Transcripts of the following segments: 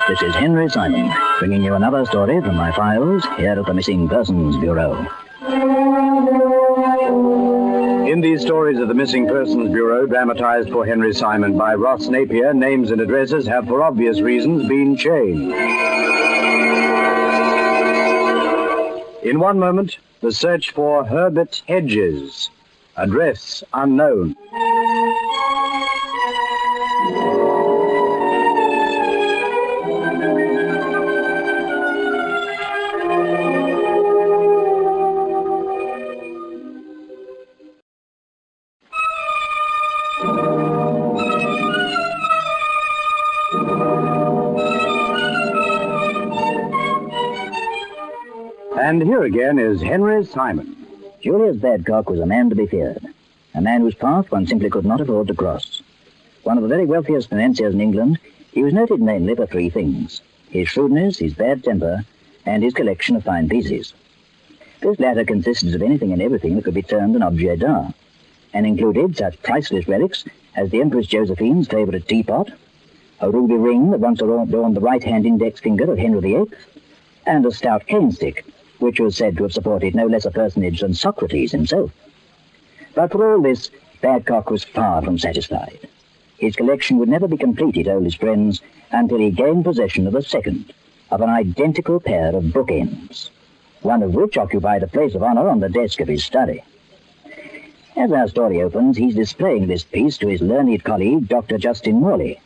This is Henry Simon, bringing you another story from my files here at the Missing Persons Bureau. In these stories of the Missing Persons Bureau, dramatized for Henry Simon by Ross Napier, names and addresses have, for obvious reasons, been changed. In one moment, the search for Herbert Hedges. Address unknown. And here again is Henry Simon. Julius Badcock was a man to be feared, a man whose path one simply could not afford to cross. One of the very wealthiest financiers in England, he was noted mainly for three things: his shrewdness, his bad temper, and his collection of fine pieces. This latter consisted of anything and everything that could be termed an objet d'art, and included such priceless relics as the Empress Josephine's favourite teapot, a ruby ring that once adorned the right-hand index finger of Henry VIII, and a stout cane stick, which was said to have supported no less a personage than Socrates himself. But for all this, Badcock was far from satisfied. His collection would never be complete, he told his friends, until he gained possession of a second, of an identical pair of bookends, one of which occupied a place of honour on the desk of his study. As our story opens, he's displaying this piece to his learned colleague, Dr. Justin Morley,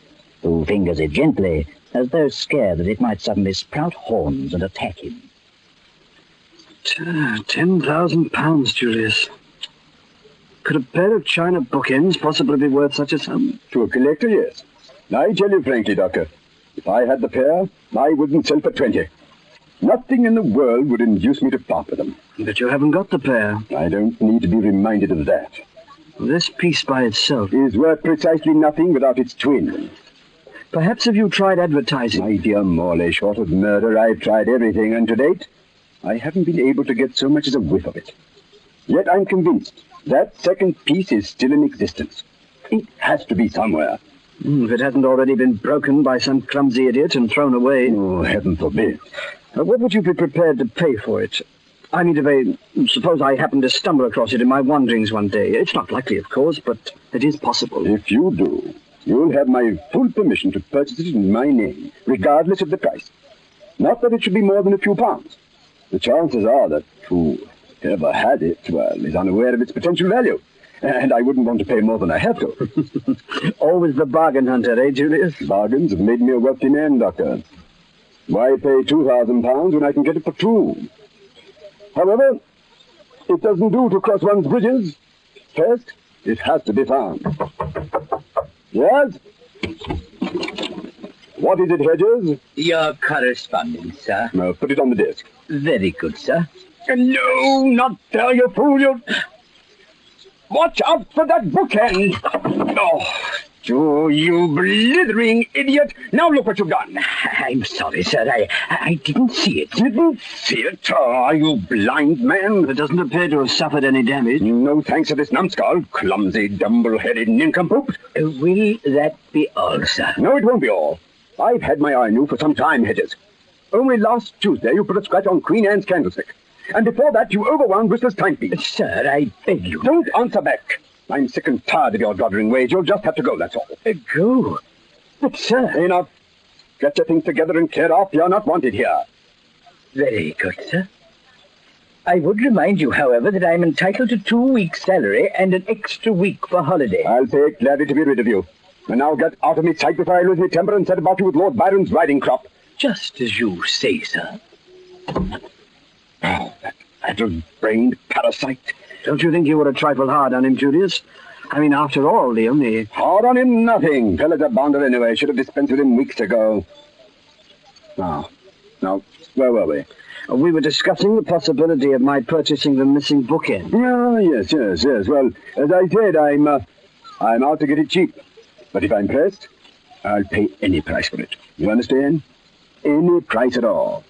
who fingers it gently, as though scared that it might suddenly sprout horns and attack him. £10,000, Julius. Could a pair of china bookends possibly be worth such a sum? To a collector, yes. I tell you frankly, Doctor, if I had the pair, I wouldn't sell for 20. Nothing in the world would induce me to part with them. But you haven't got the pair. I don't need to be reminded of that. This piece by itself Is worth precisely nothing without its twin. Perhaps have you tried advertising? My dear Morley, short of murder, I've tried everything, and to date, I haven't been able to get so much as a whiff of it. Yet I'm convinced that second piece is still in existence. It has to be somewhere. If it hasn't already been broken by some clumsy idiot and thrown away. Oh, heaven forbid. What would you be prepared to pay for it? I mean, suppose I happen to stumble across it in my wanderings one day. It's not likely, of course, but it is possible. If you do, you'll have my full permission to purchase it in my name, regardless of the price. Not that it should be more than a few pounds. The chances are that whoever had it, is unaware of its potential value. And I wouldn't want to pay more than I have to. Always the bargain hunter, eh, Julius? Bargains have made me a wealthy man, Doctor. Why pay £2,000 when I can get it for 2? However, it doesn't do to cross one's bridges. First, it has to be found. Yes? What is it, Hedges? Your correspondence, sir. No, put it on the desk. Very good, sir. No, not there, you fool, you... Watch out for that bookend! Oh, you blithering idiot! Now look what you've done! I'm sorry, sir. I didn't see it. Didn't see it? Oh, are you blind, man? It doesn't appear to have suffered any damage. No thanks to this numbskull, clumsy, dumble-headed nincompoop. Will that be all, sir? No, it won't be all. I've had my eye on you for some time, Hedges. Only last Tuesday you put a scratch on Queen Anne's candlestick. And before that you overwound Bristol's timepiece. Sir, I beg you. Don't answer back. I'm sick and tired of your doddering ways. You'll just have to go, that's all. Go? But, sir... Enough. Get your things together and clear off. You're not wanted here. Very good, sir. I would remind you, however, that I'm entitled to 2 weeks' salary and an extra week for holiday. I'll say gladly to be rid of you. And now get out of my sight before I lose my temper and set about you with Lord Byron's riding crop. Just as you say, sir. Oh, that addle-brained parasite. Don't you think you were a trifle hard on him, Julius? I mean, after all, the only... Hard on him, nothing. Fella's a bounder anyway. Should have dispensed with him weeks ago. Now, where were we? We were discussing the possibility of my purchasing the missing bookend. Oh, yes. Well, as I said, I'm out to get it cheap. But if I'm pressed, I'll pay any price for it. You understand? Any price at all.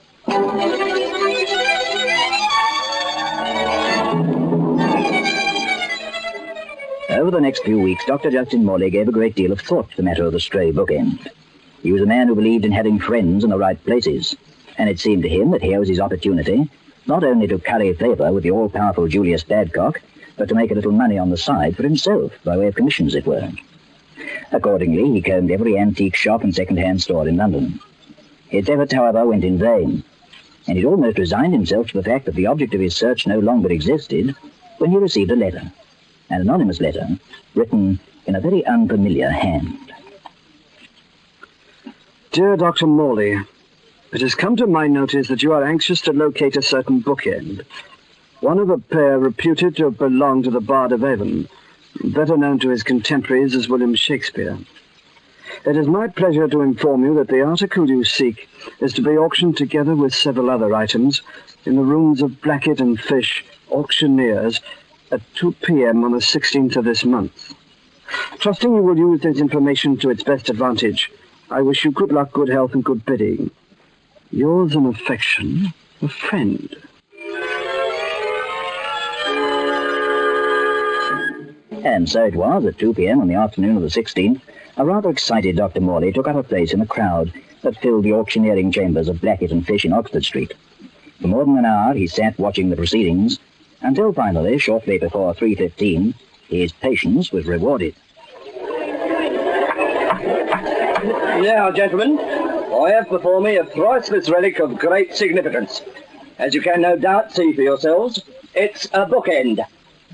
Over the next few weeks, Dr. Justin Morley gave a great deal of thought to the matter of the stray bookend. He was a man who believed in having friends in the right places, and it seemed to him that here was his opportunity, not only to curry favour with the all-powerful Julius Badcock, but to make a little money on the side for himself, by way of commissions, as it were. Accordingly, he combed every antique shop and second-hand store in London. His efforts, however, went in vain, and he'd almost resigned himself to the fact that the object of his search no longer existed when he received a letter, an anonymous letter, written in a very unfamiliar hand. Dear Dr. Morley, it has come to my notice that you are anxious to locate a certain bookend, one of a pair reputed to have belonged to the Bard of Avon, better known to his contemporaries as William Shakespeare. It is my pleasure to inform you that the article you seek is to be auctioned together with several other items in the rooms of Blackett and Fish, auctioneers, at 2 p.m. on the 16th of this month. Trusting you will use this information to its best advantage, I wish you good luck, good health, and good bidding. Yours in affection, a friend. And so it was, at 2 p.m. on the afternoon of the 16th, a rather excited Dr. Morley took up a place in the crowd that filled the auctioneering chambers of Blackett and Fish in Oxford Street. For more than an hour he sat watching the proceedings, until finally, shortly before 3:15, his patience was rewarded. Now, gentlemen, I have before me a priceless relic of great significance. As you can no doubt see for yourselves, it's a bookend.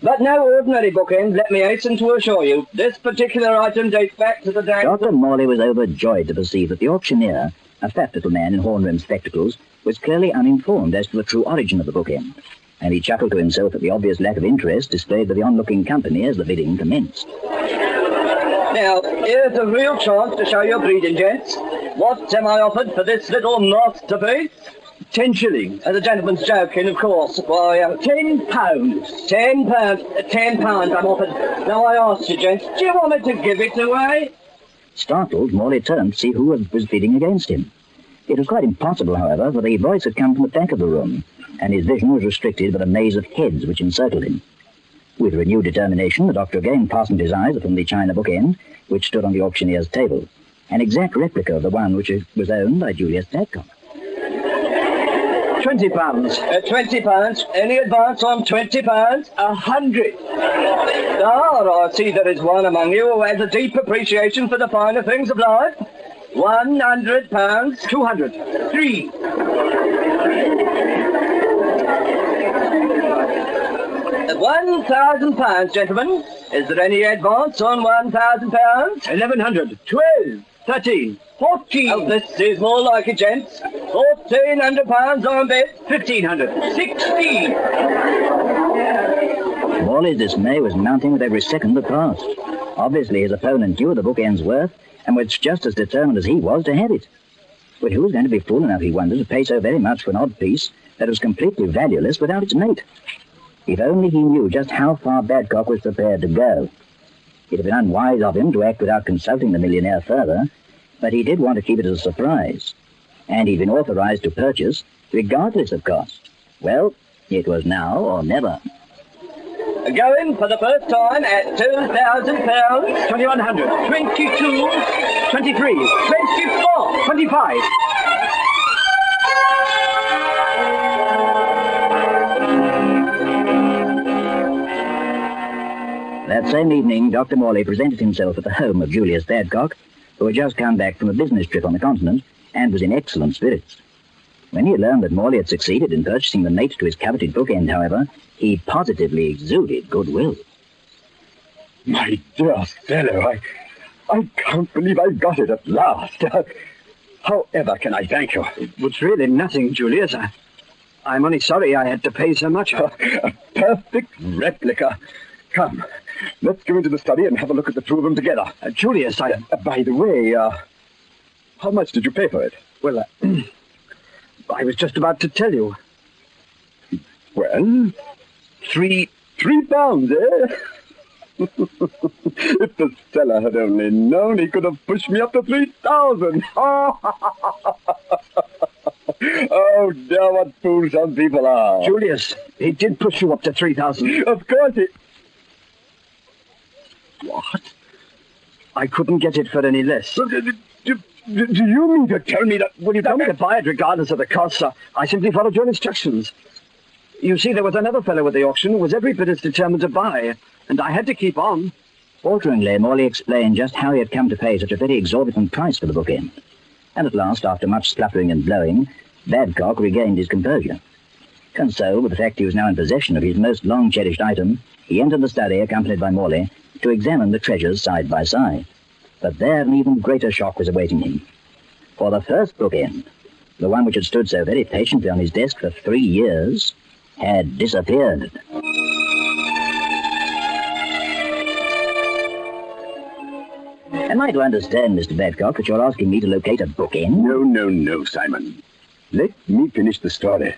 But no ordinary bookend, let me hasten to assure you. This particular item dates back to the day... Dr. Morley was overjoyed to perceive that the auctioneer, a fat little man in horn-rimmed spectacles, was clearly uninformed as to the true origin of the bookend, and he chuckled to himself at the obvious lack of interest displayed by the onlooking company as the bidding commenced. Now, here's a real chance to show your breeding, gents. What am I offered for this little masterpiece? 10 shillings. The gentleman's joking, of course. Why, £10. £10 I'm offered. Now, I ask you, gents, do you want me to give it away? Startled, Morley turned to see who was bidding against him. It was quite impossible, however, for the voice had come from the back of the room, and his vision was restricted by the maze of heads which encircled him. With renewed determination, the doctor again fastened his eyes upon the china bookend, which stood on the auctioneer's table, an exact replica of the one which was owned by Julius Badcock. £20. £20. Any advance on £20? 100. I see there is one among you who has a deep appreciation for the finer things of life. £100. 200. 3. £1,000, gentlemen. Is there any advance on £1,000? 1100. 12. 13. 14. Oh, this is more like it, gents. £1,400 on bid. 1500. 16. Morley's dismay was mounting with every second that passed. Obviously, his opponent knew the bookend's worth, and was just as determined as he was to have it. But who was going to be fool enough, he wondered, to pay so very much for an odd piece that was completely valueless without its mate? If only he knew just how far Badcock was prepared to go. It had been unwise of him to act without consulting the millionaire further, but he did want to keep it as a surprise, and he'd been authorized to purchase, regardless of cost. Well, it was now or never. Going for the first time at £2,000. 2100. 22. 23. 24. 25. That same evening, Dr. Morley presented himself at the home of Julius Badcock, who had just come back from a business trip on the continent and was in excellent spirits. When he learned that Morley had succeeded in purchasing the mate to his coveted bookend, however, he positively exuded goodwill. My dear fellow, I can't believe I've got it at last. However can I thank you? It was really nothing, Julius. I'm only sorry I had to pay so much. A perfect replica. Come, let's go into the study and have a look at the two of them together. Julius, by the way, how much did you pay for it? Well, I was just about to tell you. Well, £3, eh? If the seller had only known, he could have pushed me up to 3,000. Oh, dear, what fools some people are. Julius, he did push you up to 3,000. Of course he... What? I couldn't get it for any less. Do you mean to tell me that... Well, you told me to buy it regardless of the cost, sir. I simply followed your instructions. You see, there was another fellow at the auction who was every bit as determined to buy, and I had to keep on. Falteringly, Morley explained just how he had come to pay such a very exorbitant price for the bookend. And at last, after much spluttering and blowing, Badcock regained his composure. And so, with the fact he was now in possession of his most long-cherished item, he entered the study, accompanied by Morley, to examine the treasures side by side. But there an even greater shock was awaiting him. For the first bookend, the one which had stood so very patiently on his desk for 3 years, had disappeared. Am I to understand, Mr. Badcock, that you're asking me to locate a bookend? No, Simon. Let me finish the story.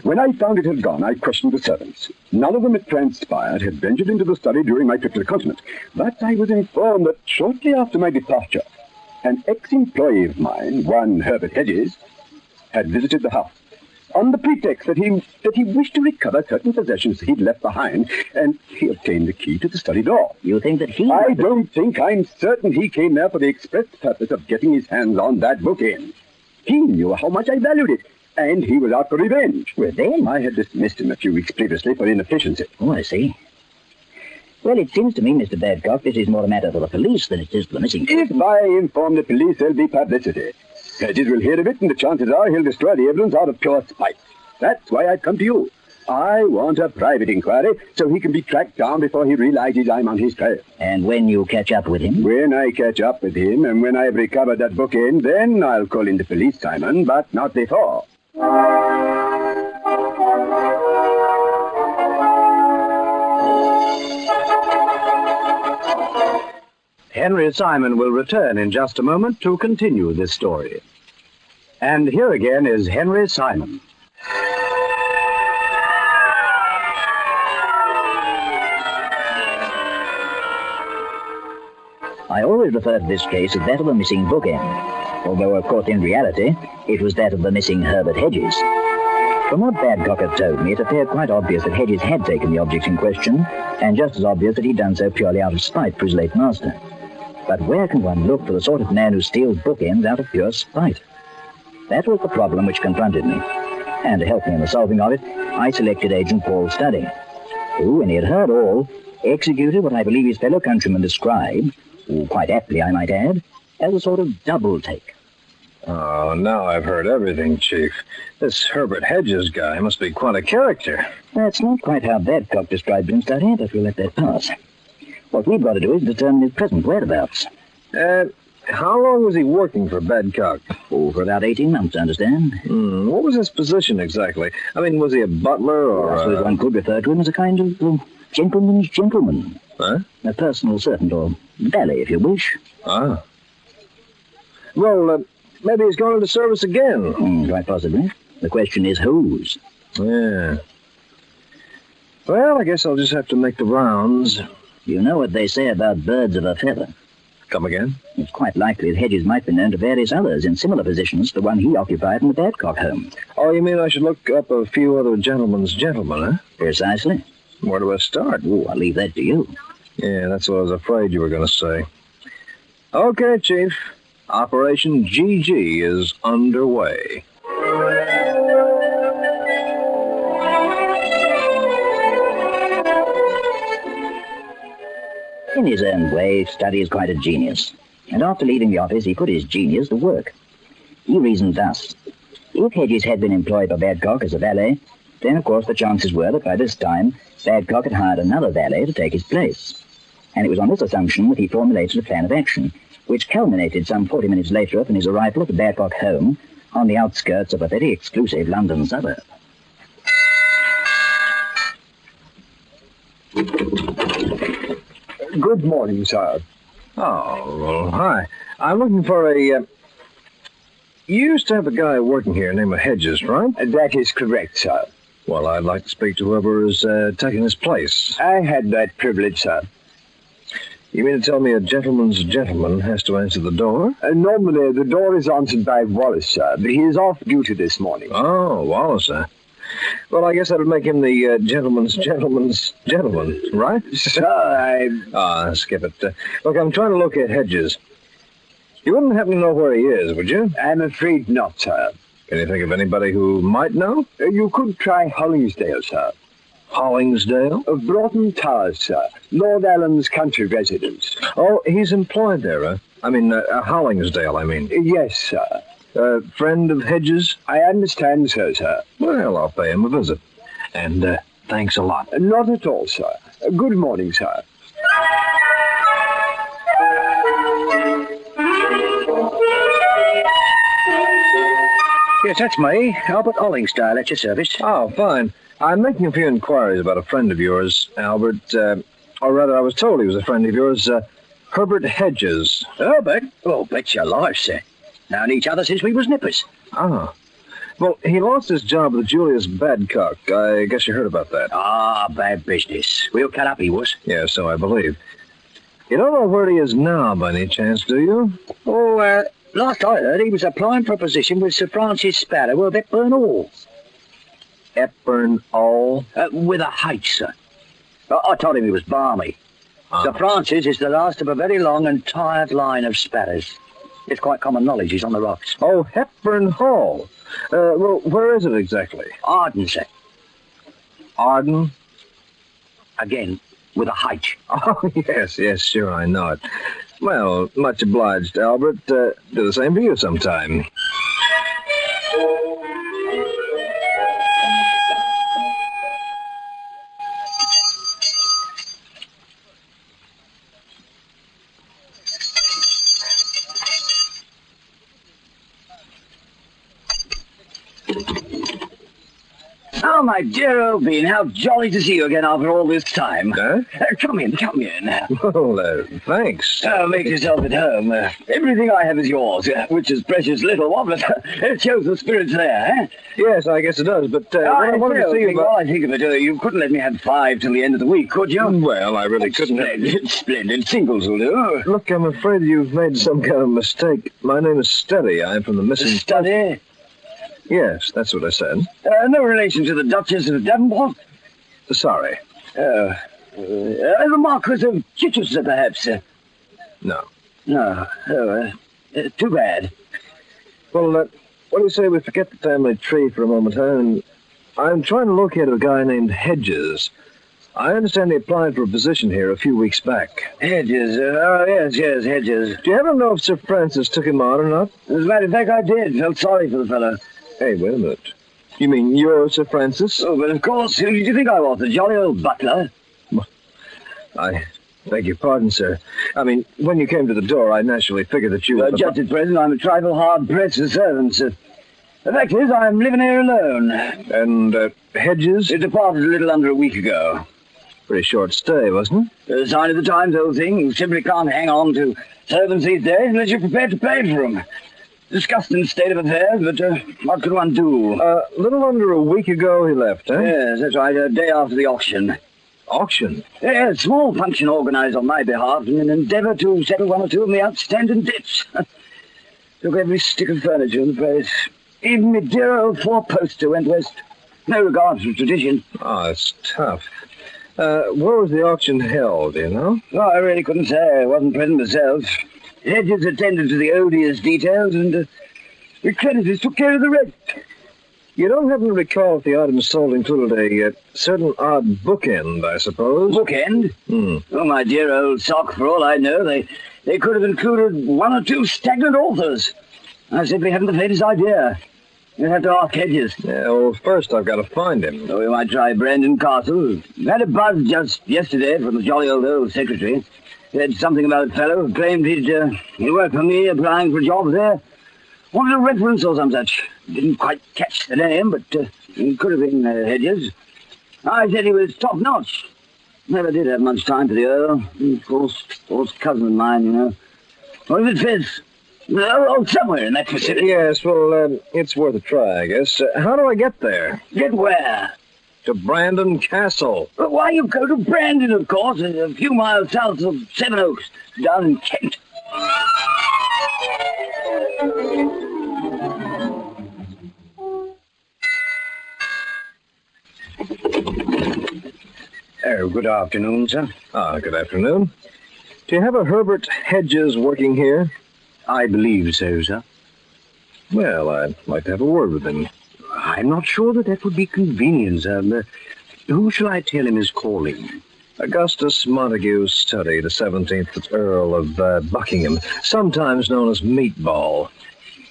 When I found it had gone, I questioned the servants. None of them, it transpired, had ventured into the study during my trip to the continent. But I was informed that shortly after my departure, an ex-employee of mine, one Herbert Hedges, had visited the house on the pretext that he wished to recover certain possessions he'd left behind, and he obtained the key to the study door. You think that he... I don't think. I'm certain he came there for the express purpose of getting his hands on that bookend. He knew how much I valued it, and he was out for revenge. Revenge? I had dismissed him a few weeks previously for inefficiency. Oh, I see. Well, it seems to me, Mr. Badcock, this is more a matter for the police than it is for the missing person. If I inform the police, there'll be publicity. Hedges will hear of it, and the chances are he'll destroy the evidence out of pure spite. That's why I've come to you. I want a private inquiry so he can be tracked down before he realizes I'm on his trail. And when you catch up with him? When I catch up with him, and when I've recovered that bookend, then I'll call in the police, Simon, but not before. Henry Simon will return in just a moment to continue this story. And here again is Henry Simon. I always refer to this case as that of the missing bookend, although, of course, in reality, it was that of the missing Herbert Hedges. From what Badcock had told me, it appeared quite obvious that Hedges had taken the objects in question, and just as obvious that he'd done so purely out of spite for his late master. But where can one look for the sort of man who steals bookends out of pure spite? That was the problem which confronted me, and to help me in the solving of it, I selected Agent Paul Studdy, who, when he had heard all, executed what I believe his fellow countrymen described, quite aptly I might add, as a sort of double take. Oh, now I've heard everything, Chief. This Herbert Hedges guy must be quite a character. That's not quite how Badcock described him, Studdy, but we'll let that pass. What we've got to do is determine his present whereabouts. How long was he working for Badcock? Oh, for about 18 months, I understand. What was his position exactly? I mean, was he a butler or... I suppose one could refer to him as a kind of gentleman's gentleman. Huh? A personal servant, or valet, if you wish. Ah. Well, maybe he's gone into service again. Quite possibly. The question is whose? Yeah. Well, I guess I'll just have to make the rounds. You know what they say about birds of a feather. Come again? It's quite likely that Hedges might be known to various others in similar positions to the one he occupied in the Badcock home. Oh, you mean I should look up a few other gentlemen's gentlemen, huh? Precisely. Where do I start? Oh, I'll leave that to you. Yeah, that's what I was afraid you were going to say. Okay, Chief. Operation GG is underway. In his own way, Studdy is quite a genius. And after leaving the office, he put his genius to work. He reasoned thus. If Hedges had been employed by Badcock as a valet, then, of course, the chances were that by this time, Badcock had hired another valet to take his place. And it was on this assumption that he formulated a plan of action, which culminated some 40 minutes later upon his arrival at the Badcock home on the outskirts of a very exclusive London suburb. Good morning, sir. Oh, well, hi. I'm looking for a... You used to have a guy working here named Hedges, right? That is correct, sir. Well, I'd like to speak to whoever is taking his place. I had that privilege, sir. You mean to tell me a gentleman's gentleman has to answer the door? Normally, the door is answered by Wallace, sir, but he is off duty this morning. Oh, Wallace, huh? Well, I guess that would make him the gentleman's gentleman, right? Sir, skip it. Look, I'm trying to locate Hedges. You wouldn't happen to know where he is, would you? I'm afraid not, sir. Can you think of anybody who might know? You could try Hollingsdale, sir. Hollingsdale? Of Broughton Towers, sir. Lord Allen's country residence. Oh, he's employed there, huh? Hollingsdale, I mean. Yes, sir. Friend of Hedges? I understand so, sir. Well, I'll pay him a visit. And thanks a lot. Not at all, sir. Good morning, sir. Yes, that's me, Albert Hollingsdale, at your service. Oh, fine. I'm making a few inquiries about a friend of yours, Albert. Or rather, I was told he was a friend of yours, Herbert Hedges. Herbert? Oh, bet your life, sir. Known each other since we was nippers. Ah. Well, he lost his job with Julius Badcock. I guess you heard about that. Ah, bad business. Real cut up he was. Yeah, so I believe. You don't know where he is now, by any chance, do you? Oh, last I heard, he was applying for a position with Sir Francis Sparrow of Epburn Hall. Epburn Hall? With a H, sir. I told him he was balmy. Ah. Sir Francis is the last of a very long and tired line of Sparrows. It's quite common knowledge he's on the rocks. Oh, Hepburn Hall. Well, where is it exactly? Arden, sir. Arden? Again, with a H. Oh, yes, sure, I know it. Well, much obliged, Albert. Do the same for you sometime. Oh, my dear old Bean, how jolly to see you again after all this time. Huh? Come in. Well, thanks. Make yourself at home. Everything I have is yours, which is precious little, but it shows the spirit's there, eh? Yes, I guess it does, but what I wanted to see you about... Well, I think of it, you couldn't let me have 5 till the end of the week, could you? Well, I really couldn't... Splendid. Singles will do. Look, I'm afraid you've made some kind of mistake. My name is Steady. I'm from the missing... Study? Yes, that's what I said. No relation to the Duchess of Devonport? Sorry. The Marquis of Chichester, perhaps? No. No. Too bad. Well, what do you say we forget the family tree for a moment, huh? And I'm trying to locate a guy named Hedges. I understand he applied for a position here a few weeks back. Hedges. Yes, Hedges. Do you ever know if Sir Francis took him on or not? As a matter of fact, I did. Felt sorry for the fellow. Hey, wait a minute. You mean you're Sir Francis? Oh, but of course. Who did you think I was? The jolly old butler? I beg your pardon, sir. I mean, when you came to the door, I naturally figured that you were... Just at present, I'm a trifle hard-pressed for servants. The fact is, I'm living here alone. And, Hedges? He departed a little under a week ago. Pretty short stay, wasn't it? A sign of the times, old thing. You simply can't hang on to servants these days unless you're prepared to pay for them. Disgusting state of affairs, but what could one do? A little under a week ago he left, eh? Yes, that's right, a day after the auction. Auction? Yeah, a small function organised on my behalf in an endeavour to settle one or two of my outstanding debts. Took every stick of furniture in the place. Even my dear old four-poster went west. No regard for tradition. Oh, it's tough. Where was the auction held, do you know? Oh, I really couldn't say. I wasn't present myself. Hedges attended to the odious details, and the creditors took care of the rest. You don't happen to recall if the items sold included a certain odd bookend, I suppose? Bookend? Oh, my dear old sock, for all I know, they could have included 1 or 2 stagnant authors. I simply haven't the faintest idea. You'll have to ask Hedges. Yeah, well, first I've got to find him. So we might try Brandon Castle. Had a buzz just yesterday from the jolly old secretary. Said something about a fellow who claimed he'd worked for me applying for a job there. Wanted a reference or some such. Didn't quite catch the name, but he could have been Hedges. I said he was top-notch. Never did have much time for the Earl. Of course, cousin of mine, you know. What if it fits? Oh, somewhere in that vicinity. Yes, well, it's worth a try, I guess. How do I get there? Get where? To Brandon Castle. Well, why, you go to Brandon, of course, a few miles south of Sevenoaks, down in Kent. Oh, good afternoon, sir. Good afternoon. Do you have a Herbert Hedges working here? I believe so, sir. Well, I'd like to have a word with him. I'm not sure that would be convenient, sir. Who shall I tell him is calling? Augustus Montague Study, the 17th Earl of Buckingham, sometimes known as Meatball.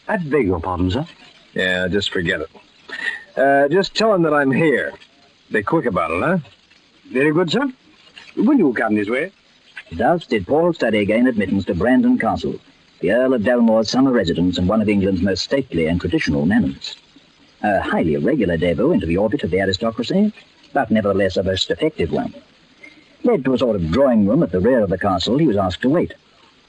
I beg your pardon, sir. Yeah, just forget it. Just tell him that I'm here. Be quick about it, huh? Very good, sir. Will you come this way? Thus did Paul Study gain admittance to Brandon Castle, the Earl of Delmore's summer residence and one of England's most stately and traditional manors. A highly irregular debut into the orbit of the aristocracy, but nevertheless a most effective one. Led to a sort of drawing room at the rear of the castle, he was asked to wait,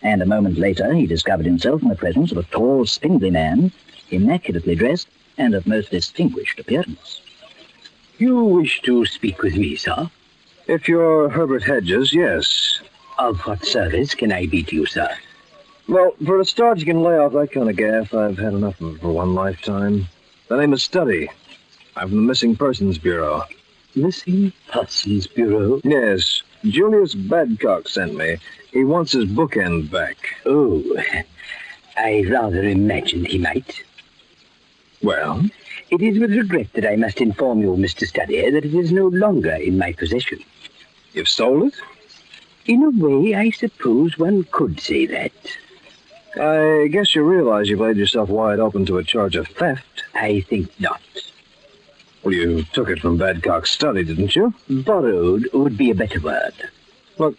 and a moment later he discovered himself in the presence of a tall, spindly man, immaculately dressed and of most distinguished appearance. You wish to speak with me, sir? If you're Herbert Hedges, yes. Of what service can I be to you, sir? Well, for a start, you can lay off that kind of gaff. I've had enough of it for one lifetime. The name is Study. I'm from the Missing Persons Bureau. Missing Persons Bureau? Yes. Julius Badcock sent me. He wants his bookend back. Oh, I rather imagined he might. Well? It is with regret that I must inform you, Mr. Study, that it is no longer in my possession. You've stole it? In a way, I suppose one could say that. I guess you realize you've laid yourself wide open to a charge of theft. I think not. Well, you took it from Badcock's study, didn't you? Borrowed would be a better word. Look,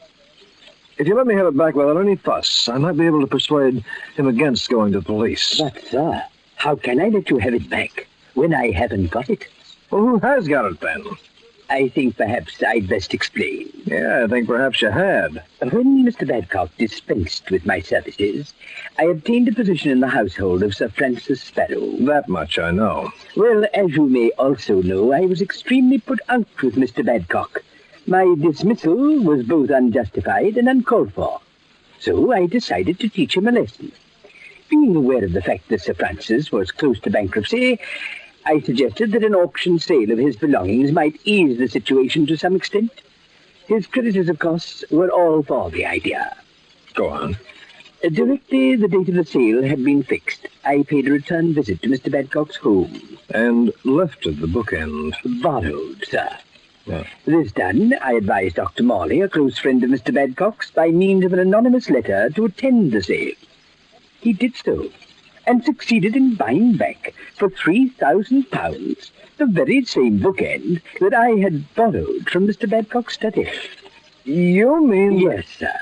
if you let me have it back without any fuss, I might be able to persuade him against going to the police. But, sir, how can I let you have it back when I haven't got it? Well, who has got it, then? I think perhaps I'd best explain. Yeah, I think perhaps you had. When Mr. Badcock dispensed with my services, I obtained a position in the household of Sir Francis Sparrow. That much I know. Well, as you may also know, I was extremely put out with Mr. Badcock. My dismissal was both unjustified and uncalled for. So I decided to teach him a lesson. Being aware of the fact that Sir Francis was close to bankruptcy, I suggested that an auction sale of his belongings might ease the situation to some extent. His creditors, of course, were all for the idea. Go on. Directly the date of the sale had been fixed, I paid a return visit to Mr. Badcock's home. And lifted the bookend. Borrowed, sir. Yeah. This done, I advised Dr. Morley, a close friend of Mr. Badcock's, by means of an anonymous letter to attend the sale. He did so, and succeeded in buying back for £3,000 the very same bookend that I had borrowed from Mr. Badcock's study. You mean... Yes, sir.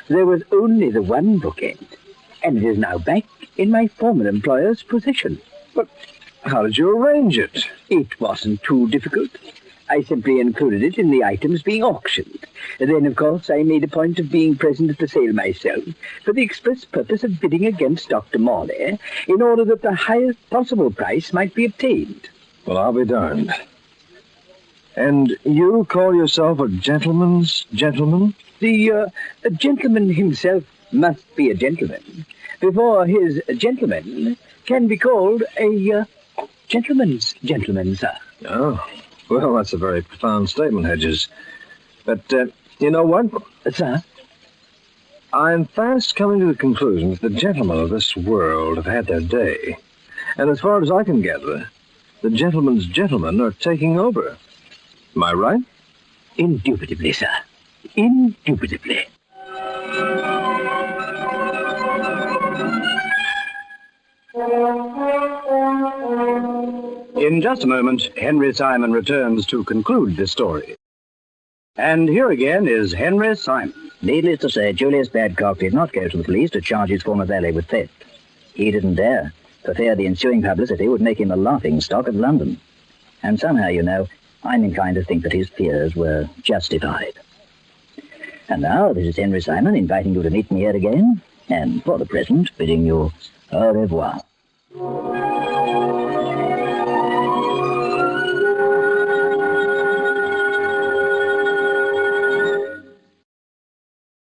There was only the one bookend, and it is now back in my former employer's possession. But how did you arrange it? It wasn't too difficult. I simply included it in the items being auctioned. Then, of course, I made a point of being present at the sale myself for the express purpose of bidding against Dr. Morley in order that the highest possible price might be obtained. Well, I'll be darned. And you call yourself a gentleman's gentleman? The gentleman himself must be a gentleman before his gentleman can be called a gentleman's gentleman, sir. Oh, well, that's a very profound statement, Hedges. But, you know what? Sir? I'm fast coming to the conclusion that the gentlemen of this world have had their day. And as far as I can gather, the gentlemen's gentlemen are taking over. Am I right? Indubitably, sir. Indubitably. In just a moment, Henry Simon returns to conclude this story. And here again is Henry Simon. Needless to say, Julius Badcock did not go to the police to charge his former valet with theft. He didn't dare, for fear the ensuing publicity would make him the laughingstock of London. And somehow, you know, I'm inclined to think that his fears were justified. And now, this is Henry Simon inviting you to meet me here again, and for the present, bidding you au revoir.